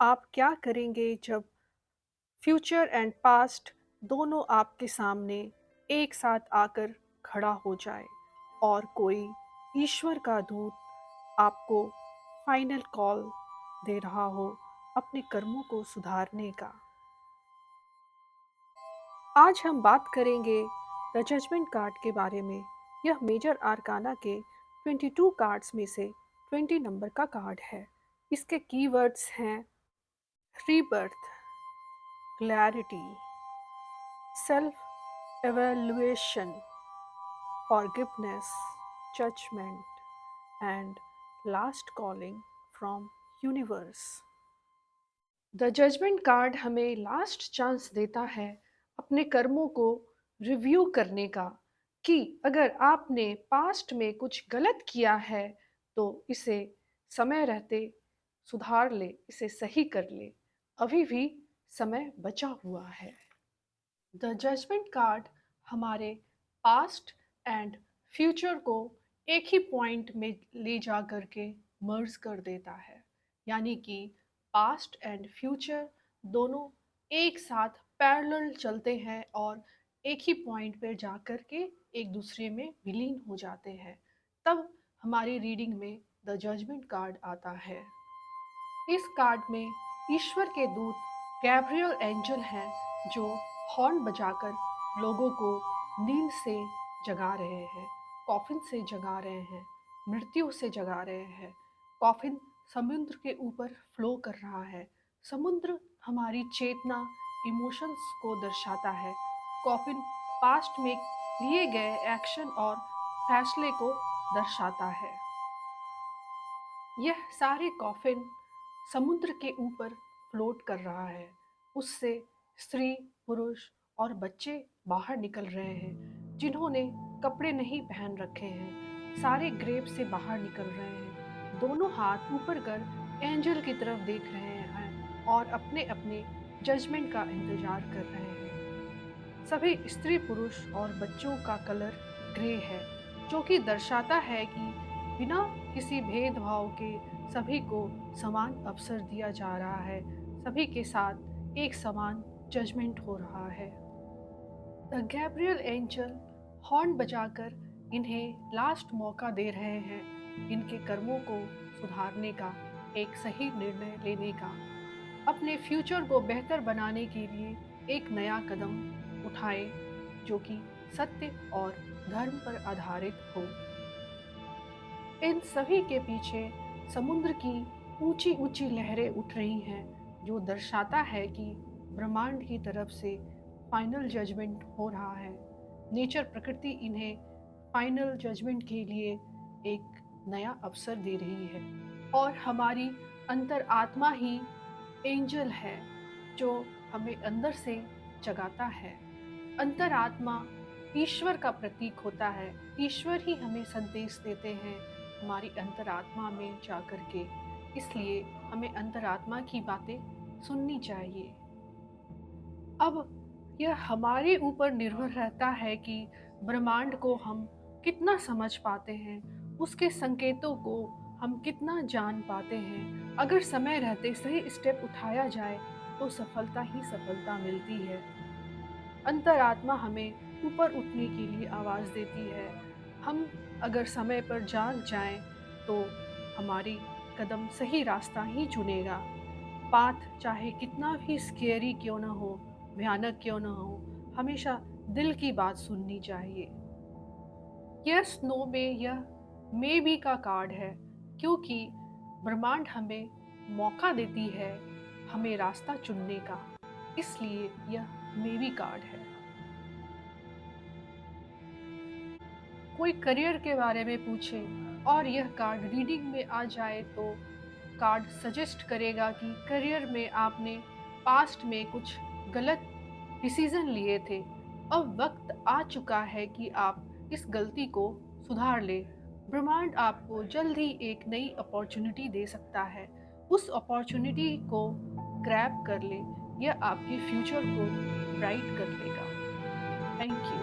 आप क्या करेंगे जब फ्यूचर एंड पास्ट दोनों आपके सामने एक साथ आकर खड़ा हो जाए और कोई ईश्वर का दूत आपको फाइनल कॉल दे रहा हो अपने कर्मों को सुधारने का? आज हम बात करेंगे द जजमेंट कार्ड के बारे में। यह मेजर आर्काना के 22 कार्ड्स में से 20 नंबर का कार्ड है। इसके कीवर्ड्स हैं rebirth, clarity, self evaluation, forgiveness, judgment, and last calling from universe. The judgment card हमें लास्ट चांस देता है अपने कर्मों को रिव्यू करने का कि अगर आपने पास्ट में कुछ गलत किया है तो इसे समय रहते सुधार ले, इसे सही कर ले। अभी भी समय बचा हुआ है। द जजमेंट कार्ड हमारे पास्ट एंड फ्यूचर को एक ही पॉइंट में ले जा कर के मर्ज कर देता है, यानी कि पास्ट एंड फ्यूचर दोनों एक साथ पैरेलल चलते हैं और एक ही पॉइंट पर जा कर के एक दूसरे में विलीन हो जाते हैं। तब हमारी रीडिंग में द जजमेंट कार्ड आता है। इस कार्ड में ईश्वर के दूत गैब्रियल एंजल हैं जो हॉर्न बजाकर लोगों को नींद से जगा रहे हैं, कॉफिन से जगा रहे हैं, मृत्यु से जगा रहे हैं। कॉफिन समुद्र के ऊपर फ्लो कर रहा है। समुद्र हमारी चेतना, इमोशंस को दर्शाता है। कॉफिन पास्ट में लिए गए एक्शन और फैसले को दर्शाता है। यह सारे कॉफिन समुद्र के ऊपर फ्लोट कर रहा है। उससे स्त्री, पुरुष और बच्चे बाहर निकल रहे हैं जिन्होंने कपड़े नहीं पहन रखे हैं। सारे ग्रेव से बाहर निकल रहे हैं। दोनों हाथ ऊपर कर एंजल की तरफ देख रहे हैं और अपने अपने जजमेंट का इंतजार कर रहे हैं। सभी स्त्री, पुरुष और बच्चों का कलर ग्रे है, जो कि दर्शाता है कि बिना किसी भेदभाव के सभी को समान अवसर दिया जा रहा है। सभी के साथ एक समान जजमेंट हो रहा है। द गैब्रियल एंजल हॉर्न बजाकर इन्हें लास्ट मौका दे रहे हैं इनके कर्मों को सुधारने का, एक सही निर्णय लेने का, अपने फ्यूचर को बेहतर बनाने के लिए एक नया कदम उठाए जो कि सत्य और धर्म पर आधारित हो। इन सभी के पीछे समुद्र की ऊंची ऊंची लहरें उठ रही हैं, जो दर्शाता है कि ब्रह्मांड की तरफ से फाइनल जजमेंट हो रहा है। नेचर, प्रकृति इन्हें फाइनल जजमेंट के लिए एक नया अवसर दे रही है। और हमारी अंतर आत्मा ही एंजल है जो हमें अंदर से जगाता है। अंतरात्मा ईश्वर का प्रतीक होता है। ईश्वर ही हमें संदेश देते हैं हमारी अंतरात्मा में जाकर के। इसलिए हमें अंतरात्मा की बातें सुननी चाहिए। अब यह हमारे ऊपर निर्भर रहता है कि ब्रह्मांड को हम कितना समझ पाते हैं, उसके संकेतों को हम कितना जान पाते हैं। अगर समय रहते सही स्टेप उठाया जाए तो सफलता ही सफलता मिलती है। अंतरात्मा हमें ऊपर उठने के लिए आवाज़ देती है। हम अगर समय पर जाग जाएं तो हमारी कदम सही रास्ता ही चुनेगा। पाथ चाहे कितना भी स्केरी क्यों ना हो, भयानक क्यों ना हो, हमेशा दिल की बात सुननी चाहिए। यस नो में यह मे बी का कार्ड है, क्योंकि ब्रह्मांड हमें मौका देती है हमें रास्ता चुनने का, इसलिए यह मे बी कार्ड है। कोई करियर के बारे में पूछे और यह कार्ड रीडिंग में आ जाए तो कार्ड सजेस्ट करेगा कि करियर में आपने पास्ट में कुछ गलत डिसीजन लिए थे। अब वक्त आ चुका है कि आप इस गलती को सुधार ले। ब्रह्मांड आपको जल्द ही एक नई अपॉर्चुनिटी दे सकता है। उस अपॉर्चुनिटी को ग्रैब कर ले, यह आपके फ्यूचर को ब्राइट कर लेगा। Thank you.